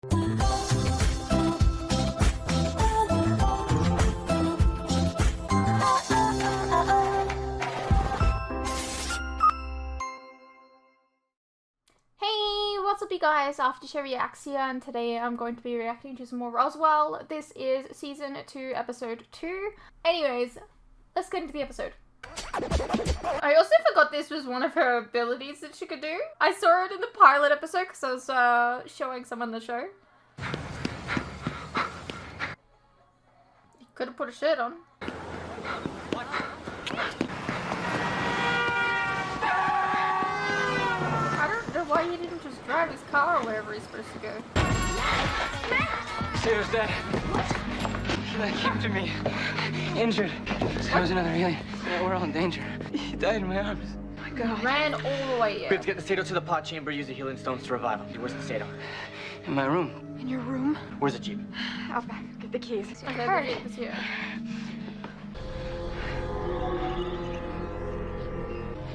What's up, you guys? After Show Reacts here, and today I'm going to be reacting to some more Roswell. This is season 2, episode 2. Anyways, let's get into the episode. I also forgot this was one of her abilities that she could do. I saw it in the pilot episode because I was showing someone the show. You could have put a shirt on. Why he didn't just drive his car or wherever he's supposed to go. Sarah's dead. What? She came to me. Injured. There was another alien. Yeah, we're all in danger. He died in my arms. Oh my God. He ran all the way here. We have to get the Sato to the pod chamber, use the healing stones to revive him. Where's the Sato? In my room. In your room? Where's the Jeep? Out back. Get the keys. Okay, the Jeep is here.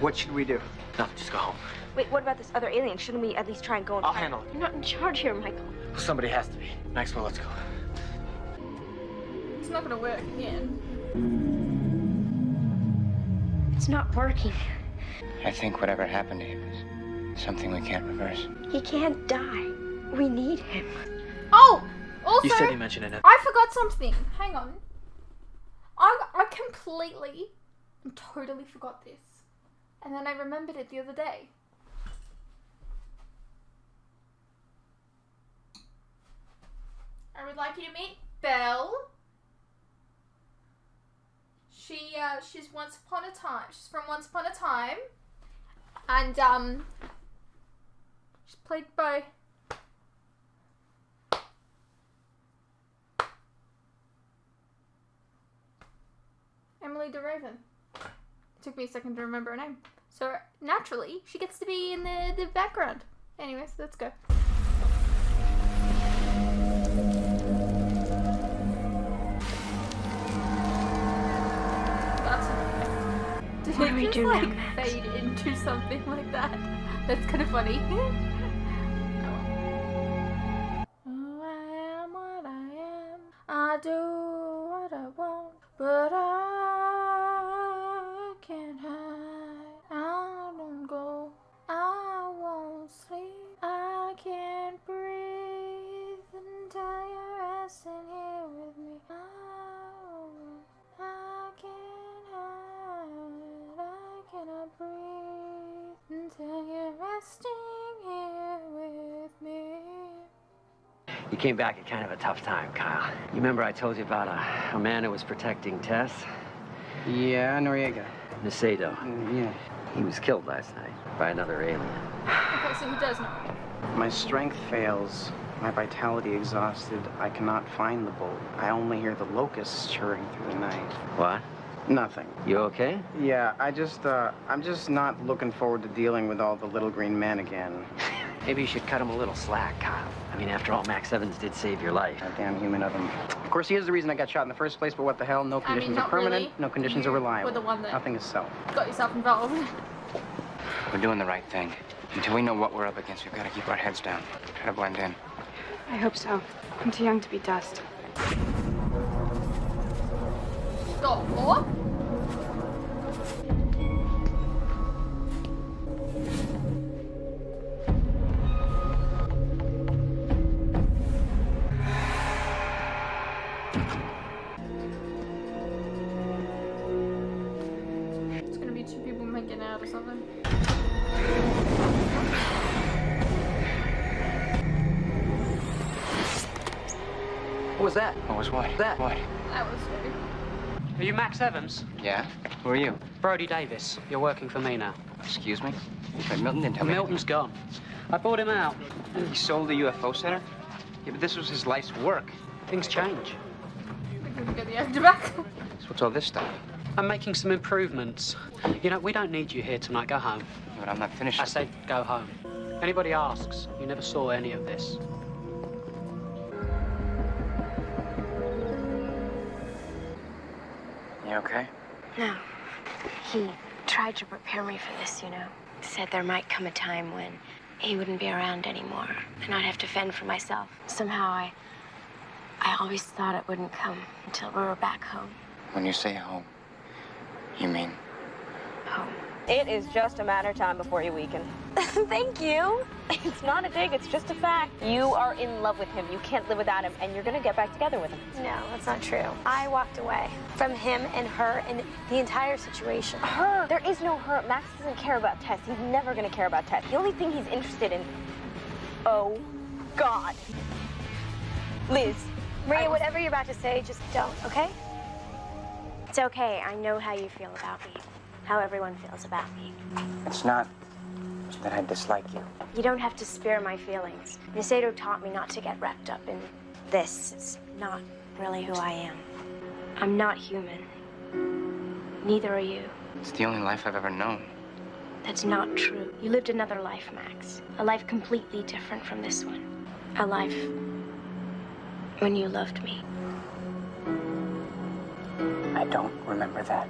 What should we do? Nothing, just go home. Wait, what about this other alien? Shouldn't we at least try and go and I'll find handle it. You're not in charge here, Michael. Well, somebody has to be. Maxwell, let's go. It's not gonna work again. It's not working. I think whatever happened to him is something we can't reverse. He can't die. We need him. Oh! Also, You said you mentioned it. I forgot something. Hang on. I completely and totally forgot this. And then I remembered it the other day. I would like you to meet Belle. She's Once Upon a Time. She's from Once Upon a Time. And she's played by Emily DeRaven. It took me a second to remember her name. So naturally, she gets to be in the background. Anyways, let's go. What do we do now, like Max? fade into something like that. That's kind of funny. Oh, I am what I am. I do what I want, but I can't hide. I don't go. I won't sleep. I can't breathe until you're resting here with me. I can't hide. I cannot breathe until you're resting here with me. You came back at kind of a tough time, Kyle. You remember I told you about a man who was protecting Tess? Yeah, Noriega. Macedo. Yeah. He was killed last night by another alien. Okay, so he does know. My strength fails, my vitality exhausted. I cannot find the bolt. I only hear the locusts churring through the night. What? Nothing. You okay? Yeah, I'm just not looking forward to dealing with all the little green men again. Maybe you should cut him a little slack, Kyle. I mean, after all, Max Evans did save your life. Goddamn human of him. Of course, he is the reason I got shot in the first place, but what the hell? No conditions not are permanent, really. no conditions You are reliable. were the one that Nothing is self. got yourself involved. We're doing the right thing. Until we know what we're up against, we've got to keep our heads down. Try to blend in. I hope so. I'm too young to be dust. Stop, what? It's gonna be two people making out or something. What was that? What was what? That. What? That was scary. Are you Max Evans? Yeah? Who are you? Brody Davis. You're working for me now. Excuse me? Wait, Milton didn't tell me. Milton's gone. I bought him out. He sold the UFO center? Yeah, but this was his life's work. Things change. We can get the actor back. So what's all this stuff? I'm making some improvements. You know, we don't need you here tonight. Go home. Yeah, but I'm not finished. I said go home. Anybody asks, you never saw any of this. You okay? No. He tried to prepare me for this, you know. Said there might come a time when he wouldn't be around anymore, and I'd have to fend for myself. Somehow I always thought it wouldn't come until we were back home. When you say home, you mean Home. It is just a matter of time before you weaken. Thank you. It's not a dig, it's just a fact. You are in love with him. You can't live without him, and you're gonna get back together with him. No, that's not true. I walked away from him and her and the entire situation. Her? There is no her. Max doesn't care about Tess. He's never gonna care about Tess. The only thing he's interested in... Oh, God. Liz. Maria, whatever you're about to say, just don't, okay? It's okay. I know how you feel about me. How everyone feels about me. it's not that I dislike you. You don't have to spare my feelings. Macedo taught me not to get wrapped up in this. It's not really who I am. I'm not human. Neither are you. It's the only life I've ever known. That's not true. You lived another life, Max. A life completely different from this one. A life when you loved me. I don't remember that.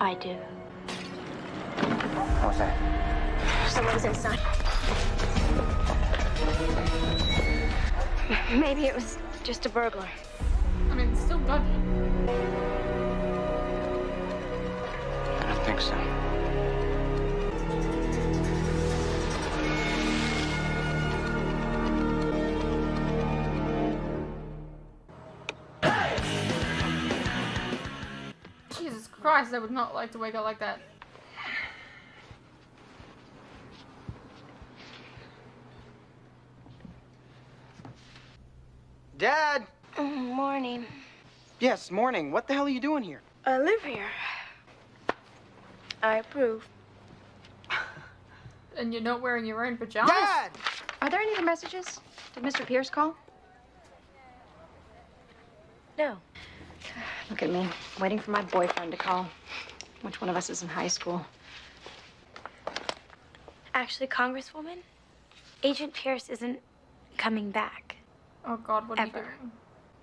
I do. What was that? Someone's inside. Maybe it was just a burglar. I mean, it's still dodgy. I don't think so. Jesus Christ, I would not like to wake up like that. Dad! Morning. Yes, morning. What the hell are you doing here? I live here. I approve. And you're not wearing your own pajamas? Dad! Are there any other messages? Did Mr. Pierce call? No. Look at me, waiting for my boyfriend to call. Which one of us is in high school? Actually, Congresswoman, Agent Pierce isn't coming back. Oh God, what are you Ever. doing?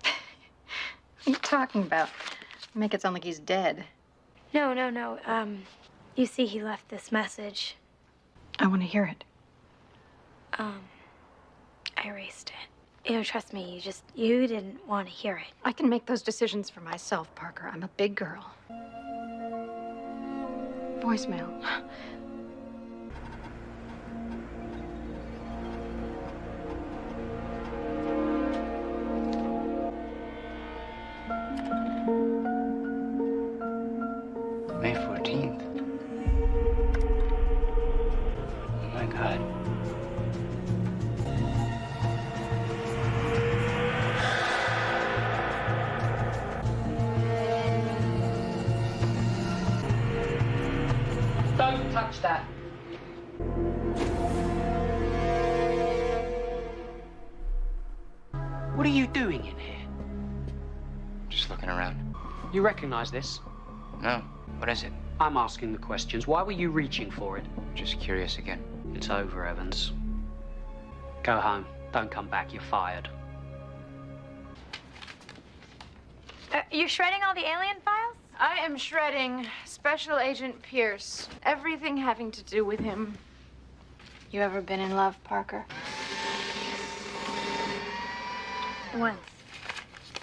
What are you talking about? Make it sound like he's dead. No. You see, he left this message. I want to hear it. I erased it. You know, trust me, you didn't want to hear it. I can make those decisions for myself, Parker. I'm a big girl. Voicemail. May 14th. Oh my God. Don't touch that. What are you doing in here? Just looking around. You recognize this? No. What is it? I'm asking the questions. Why were you reaching for it? Just curious again. It's over, Evans. Go home. Don't come back. You're fired. You're shredding all the alien files? I am shredding Special Agent Pierce. Everything having to do with him. You ever been in love, Parker? Once.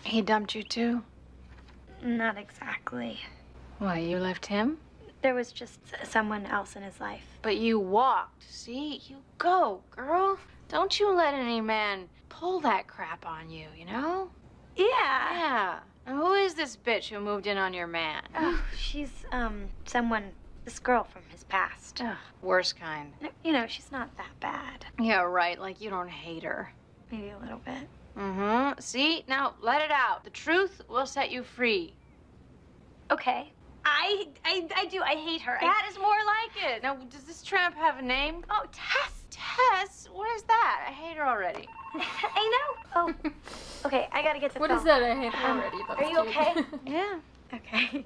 He dumped you too? Not exactly. Why, you left him? There was just someone else in his life. But you walked. See? You go, girl. Don't you let any man pull that crap on you, you know? Yeah. Yeah. Now, who is this bitch who moved in on your man? Oh, she's, this girl from his past. Ugh, worst kind. You know, she's not that bad. Yeah, right. Like you don't hate her. Maybe a little bit. Mm-hmm. See? Now, let it out. The truth will set you free. Okay. I do. I hate her. That is more like it. Now, does this tramp have a name? Oh, Tess. Tess? What is that? I hate her already. I know. Oh. Okay, I gotta get the What phone. is that I hate already? That's Are you cute. okay? Yeah. Okay.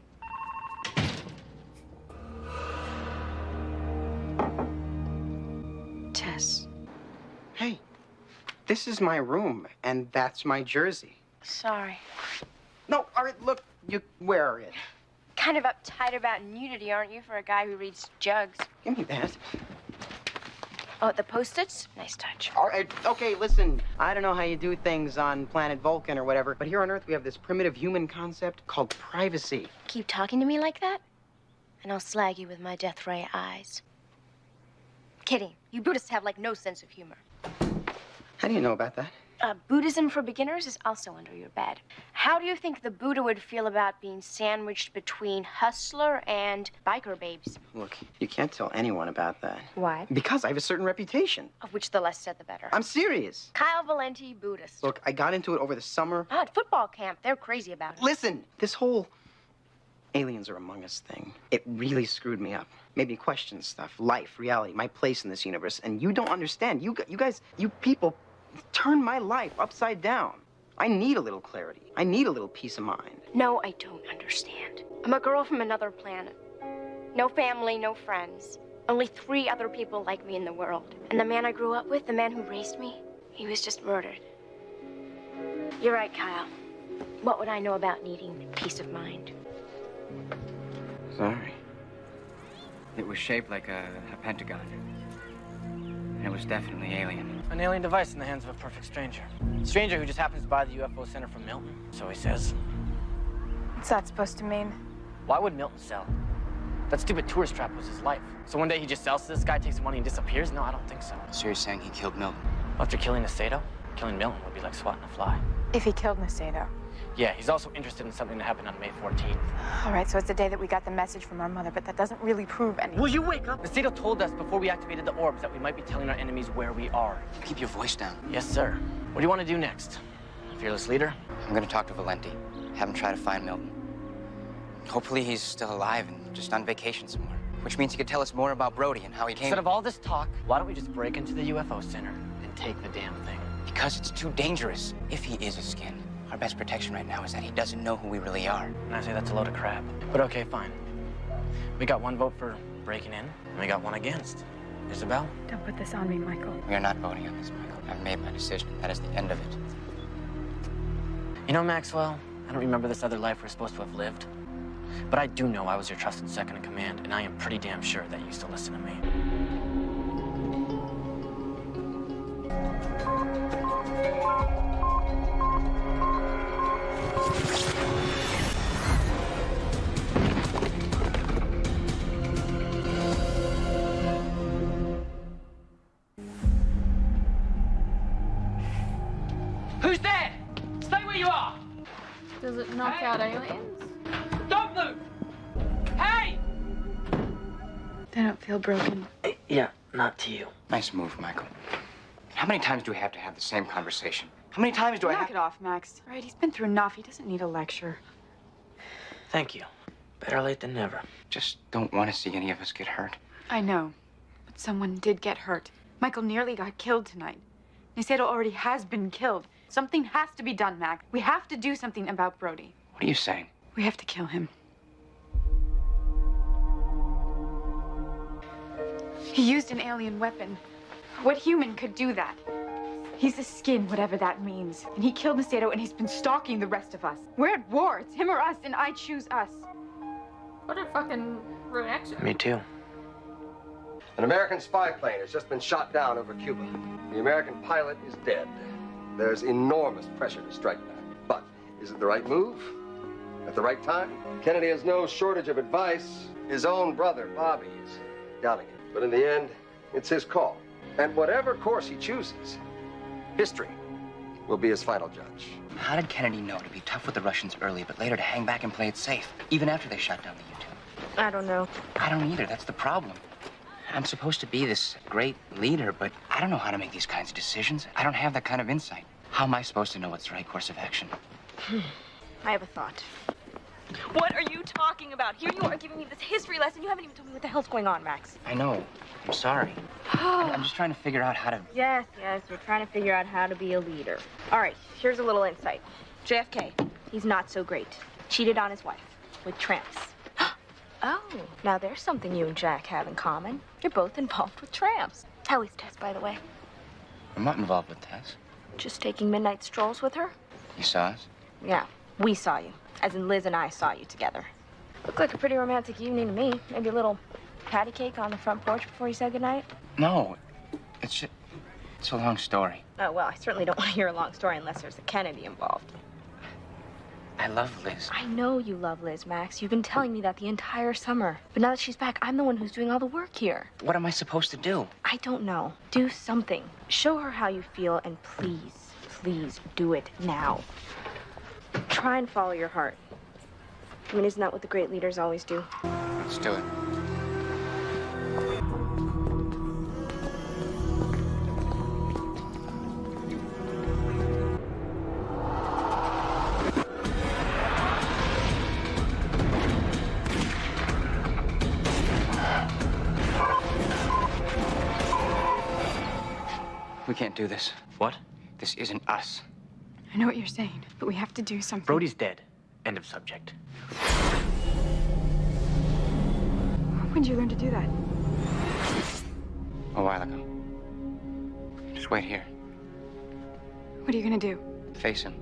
Tess. Hey, this is my room, and that's my jersey. Sorry. No, all right, look, you wear it. Kind of uptight about nudity, aren't you, for a guy who reads jugs? Give me that. Oh, the Post-its? Nice touch. All right, okay, listen. I don't know how you do things on planet Vulcan or whatever, but here on Earth we have this primitive human concept called privacy. Keep talking to me like that, and I'll slag you with my death ray eyes. Kidding. You Buddhists have, like, no sense of humor. How do you know about that? Buddhism for beginners is also under your bed. How do you think the Buddha would feel about being sandwiched between hustler and biker babes? Look, you can't tell anyone about that. Why? Because I have a certain reputation. Of which the less said, the better. I'm serious. Kyle Valenti, Buddhist. Look, I got into it over the summer. At football camp, they're crazy about it. Listen, this whole aliens are among us thing, it really screwed me up. Made me question stuff, life, reality, my place in this universe. And you don't understand. You guys, you people turn my life upside down. I need a little clarity. I need a little peace of mind. No, I don't understand. I'm a girl from another planet. No family, no friends. Only 3 other people like me in the world. And the man I grew up with, the man who raised me, he was just murdered. You're right, Kyle. What would I know about needing peace of mind? Sorry. It was shaped like a pentagon. And it was definitely alien. An alien device in the hands of a perfect stranger. A stranger who just happens to buy the UFO Center from Milton, so he says. What's that supposed to mean? Why would Milton sell? That stupid tourist trap was his life. So one day he just sells to this guy, takes the money, and disappears? No, I don't think so. So you're saying he killed Milton? After killing Nasato, killing Milton would be like swatting a fly. If he killed Nasato. Yeah, he's also interested in something that happened on May 14th. All right, so it's the day that we got the message from our mother, but that doesn't really prove anything. Will you wake up? Nasato told us before we activated the orbs that we might be telling our enemies where we are. Keep your voice down. Yes, sir. What do you want to do next? Fearless leader? I'm gonna talk to Valenti. Have him try to find Milton. Hopefully he's still alive and just on vacation somewhere. Which means he could tell us more about Brody and how he came. Instead of all this talk, why don't we just break into the UFO Center and take the damn thing? Because it's too dangerous. If he is a skin, our best protection right now is that he doesn't know who we really are. And I say that's a load of crap. But okay, fine. We got 1 vote for breaking in, and we got 1 against. Isabel? Don't put this on me, Michael. We are not voting on this, Michael. I've made my decision. That is the end of it. You know, Maxwell, I don't remember this other life we're supposed to have lived. But I do know I was your trusted second in command, and I am pretty damn sure that you used to listen to me. Who's there? Stay where you are. Does it knock out aliens? Don't move. Hey! I don't feel broken. Yeah, not to you. Nice move, Michael. How many times do we have to have the same conversation? How many times do I Knock have... it off, Max. All right, he's been through enough. He doesn't need a lecture. Thank you. Better late than never. Just don't want to see any of us get hurt. I know, but someone did get hurt. Michael nearly got killed tonight. Nasato already has been killed. Something has to be done, Max. We have to do something about Brody. What are you saying? We have to kill him. He used an alien weapon. What human could do that? He's a skin, whatever that means. And he killed Nasato, and he's been stalking the rest of us. We're at war. It's him or us, and I choose us. What a fucking reaction. Me too. An American spy plane has just been shot down over Cuba. The American pilot is dead. There's enormous pressure to strike back. But is it the right move? At the right time? Kennedy has no shortage of advice. His own brother, Bobby, is doubting it. But in the end, it's his call. And whatever course he chooses, history will be his final judge. How did Kennedy know to be tough with the Russians early, but later to hang back and play it safe, even after they shot down the U-2? I don't know. I don't either. That's the problem. I'm supposed to be this great leader, but I don't know how to make these kinds of decisions. I don't have that kind of insight. How am I supposed to know what's the right course of action? I have a thought. What are you talking about? Here you are giving me this history lesson. You haven't even told me what the hell's going on, Max. I know. I'm sorry. I'm just trying to figure out how to... Yes, we're trying to figure out how to be a leader. All right, here's a little insight. JFK, he's not so great. Cheated on his wife with tramps. Oh, now there's something you and Jack have in common. You're both involved with tramps. How is Tess, by the way? I'm not involved with Tess. Just taking midnight strolls with her? You saw us? Yeah, we saw you. As in Liz and I saw you together. Looked like a pretty romantic evening to me. Maybe a little patty cake on the front porch before you said goodnight? No. It's a long story. Oh, well, I certainly don't want to hear a long story unless there's a Kennedy involved. I love Liz. I know you love Liz, Max. You've been telling me that the entire summer. But now that she's back, I'm the one who's doing all the work here. What am I supposed to do? I don't know. Do something. Show her how you feel, and please, please do it now. Try and follow your heart. I mean, isn't that what the great leaders always do? Let's do it. We can't do this. What? This isn't us. I know what you're saying, but we have to do something. Brody's dead. End of subject. When did you learn to do that? A while ago. Just wait here. What are you gonna do? Face him.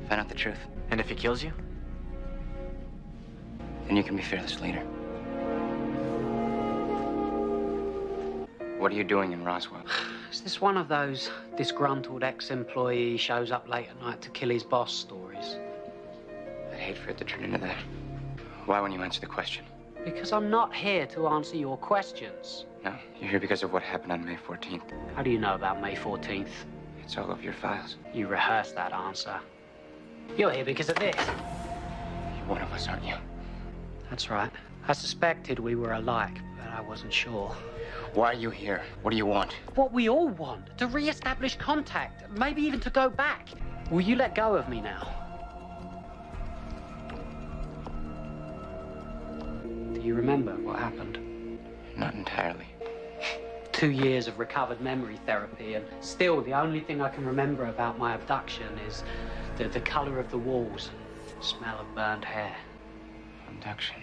Find out the truth. And if he kills you? Then you can be fearless leader. What are you doing in Roswell? Is this one of those disgruntled ex-employee shows up late at night to kill his boss stories? I'd hate for it to turn into that. Why won't you answer the question? Because I'm not here to answer your questions. No, you're here because of what happened on May 14th. How do you know about May 14th? It's all over your files. You rehearsed that answer. You're here because of this. You're one of us, aren't you? That's right. I suspected we were alike, but I wasn't sure. Why are you here? What do you want? What we all want. To re-establish contact. Maybe even to go back. Will you let go of me now? Do you remember what happened? Not entirely. 2 years of recovered memory therapy, and still the only thing I can remember about my abduction is the color of the walls, smell of burned hair. Abduction?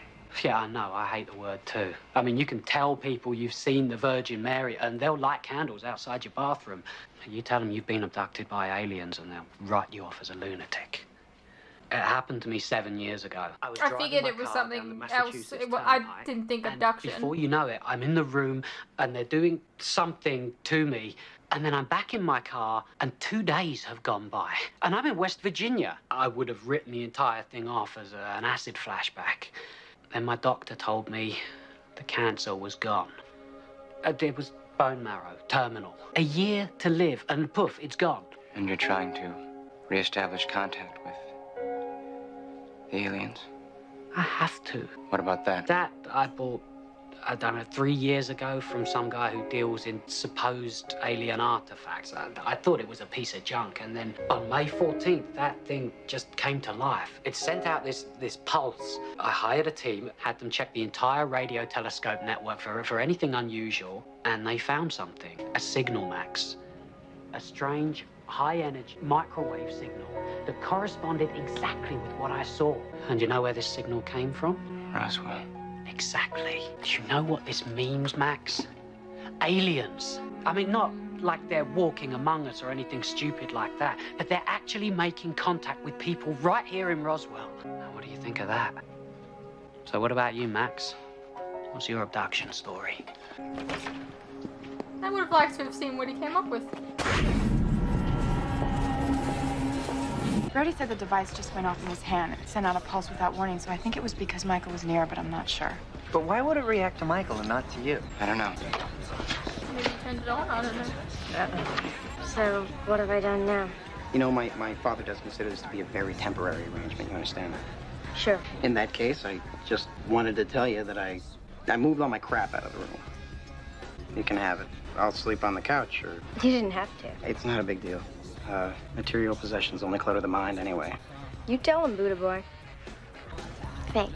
Yeah, I know. I hate the word too. I mean, you can tell people you've seen the Virgin Mary and they'll light candles outside your bathroom. You tell them you've been abducted by aliens and they'll write you off as a lunatic. It happened to me 7 years ago. I figured it was something else. I didn't think abduction. Before you know it, I'm in the room and they're doing something to me. And then I'm back in my car and 2 days have gone by. And I'm in West Virginia. I would have written the entire thing off as an acid flashback. Then my doctor told me the cancer was gone. It was bone marrow, terminal. A year to live, and poof, it's gone. And you're trying to re-establish contact with the aliens? I have to. What about that? That I bought, I don't know, 3 years ago from some guy who deals in supposed alien artifacts. I thought it was a piece of junk, and then on May 14th, that thing just came to life. It sent out this pulse. I hired a team, had them check the entire radio telescope network for anything unusual, and they found something. A signal, Max. A strange, high-energy microwave signal that corresponded exactly with what I saw. And you know where this signal came from? Roswell. Exactly. Do you know what this means, Max? Aliens. I mean, not like they're walking among us or anything stupid like that, but they're actually making contact with people right here in Roswell. Now, what do you think of that? So what about you, Max? What's your abduction story? I would have liked to have seen what he came up with. Brody said the device just went off in his hand. It sent out a pulse without warning, so I think it was because Michael was near, but I'm not sure. But why would it react to Michael and not to you? I don't know. Maybe he turned it on, I don't know. So, what have I done now? You know, my father does consider this to be a very temporary arrangement, you understand? Sure. In that case, I just wanted to tell you that I moved all my crap out of the room. You can have it. I'll sleep on the couch, or... You didn't have to. It's not a big deal. Material possessions only clutter the mind anyway. You tell him, Buddha boy. Thanks.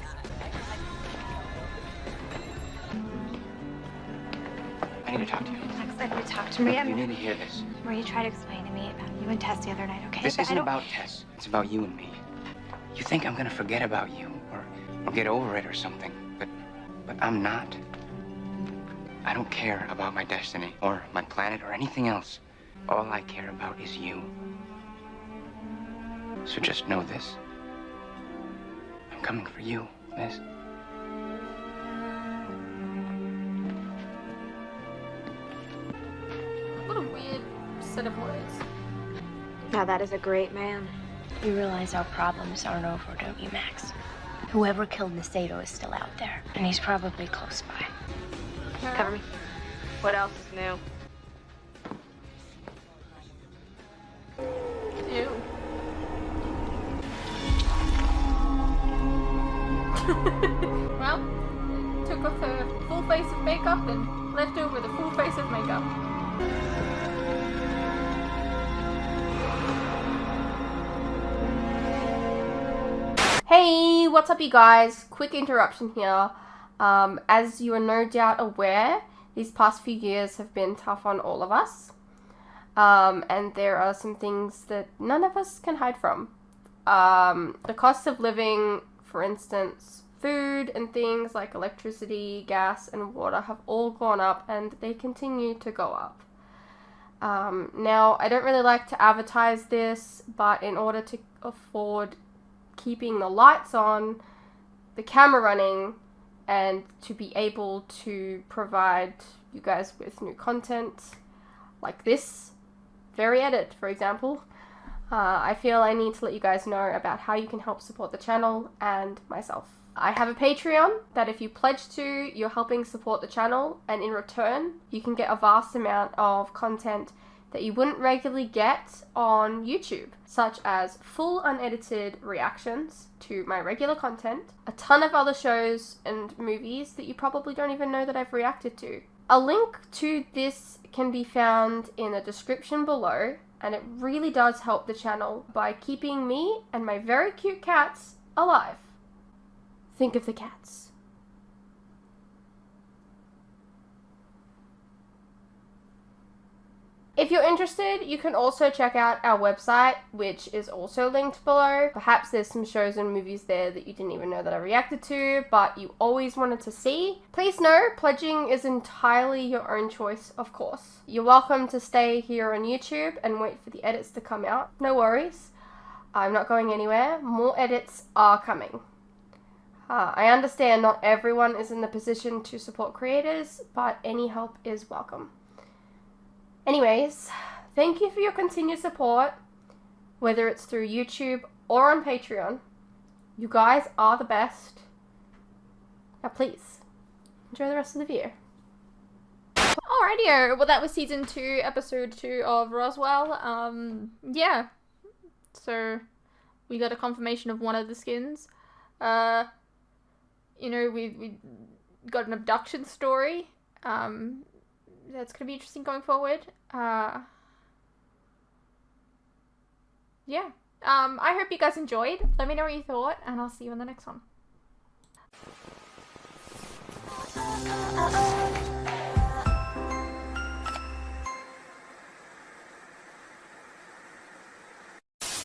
I need to talk to you. Max, let me talk to me. You need to hear this. Maria tried to explain to me about you and Tess the other night, okay? This But isn't about Tess. It's about you and me. You think I'm gonna forget about you or get over it or something, but I'm not. I don't care about my destiny or my planet or anything else. All I care about is you. So just know this. I'm coming for you, Liz. What a weird set of words. Now that is a great man. You realize our problems aren't over, don't you, Max? Whoever killed Macedo is still out there, and he's probably close by. Cover me. What else is new? Ew. Well, took off her full face of makeup and left her with a full face of makeup. Hey, what's up you guys? Quick interruption here. As you are no doubt aware, these past few years have been tough on all of us. And there are some things that none of us can hide from. The cost of living, for instance, food and things like electricity, gas, and water have all gone up, and they continue to go up. Now, I don't really like to advertise this, but in order to afford keeping the lights on, the camera running, and to be able to provide you guys with new content like this very edit, for example, I feel I need to let you guys know about how you can help support the channel and myself. I have a Patreon that if you pledge to, you're helping support the channel, and in return, you can get a vast amount of content that you wouldn't regularly get on YouTube, such as full unedited reactions to my regular content, a ton of other shows and movies that you probably don't even know that I've reacted to. A link to this can be found in the description below, and it really does help the channel by keeping me and my very cute cats alive. Think of the cats. If you're interested, you can also check out our website, which is also linked below. Perhaps there's some shows and movies there that you didn't even know that I reacted to, but you always wanted to see. Please know, pledging is entirely your own choice, of course. You're welcome to stay here on YouTube and wait for the edits to come out. No worries. I'm not going anywhere. More edits are coming. I understand not everyone is in the position to support creators, but any help is welcome. Anyways, thank you for your continued support, whether it's through YouTube or on Patreon. You guys are the best. Now please, enjoy the rest of the video. Alrighty, well that was season 2, episode 2 of Roswell. Yeah, so we got a confirmation of one of the skins. You know, we got an abduction story. That's gonna be interesting going forward. Yeah. I hope you guys enjoyed. Let me know what you thought, and I'll see you in the next one.